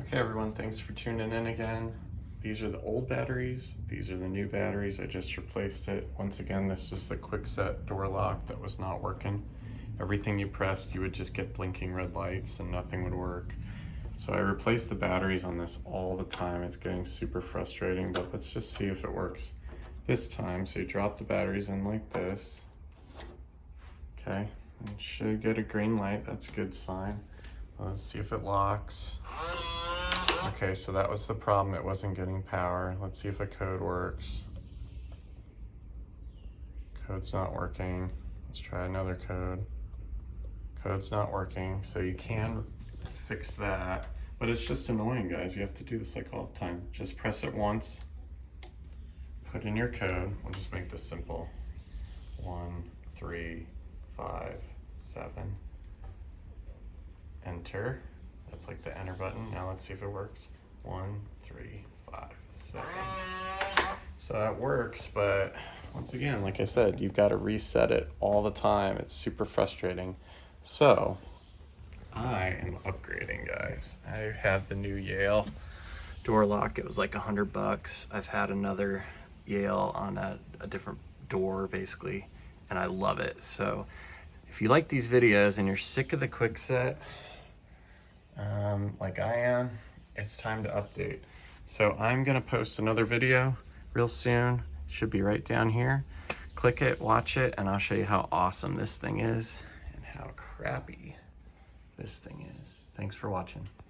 Okay everyone, thanks for tuning in again. These are the old batteries, these are the new batteries. I just replaced it. Once again, this is the Kwikset door lock that was not working. Everything you pressed, you would just get blinking red lights and nothing would work. So I replaced the batteries on this all the time. It's getting super frustrating, but let's just see if it works this time. So you drop the batteries in like this. Okay, you should get a green light, that's a good sign. Let's see if it locks. Okay, so that was the problem, it wasn't getting power. Let's see if a code works. Code's not working. Let's try another code. Code's not working, so you can fix that, but it's just annoying, guys. You have to do this like all the time. Just press it once, put in your code. We'll just make this simple. 1, 3, 5, 7. Enter. That's like the enter button. Now let's see if it works. 1, 3, 5, 7. So that works, but once again, like I said, you've got to reset it all the time. It's super frustrating. So I am upgrading, guys. I have the new Yale door lock. It was like $100. I've had another Yale on a different door basically, and I love it. So if you like these videos and you're sick of the Kwikset, like I am, it's time to update. So I'm gonna post another video real soon. Should be right down here. Click it, watch it, and I'll show you how awesome this thing is and how crappy this thing is. Thanks for watching.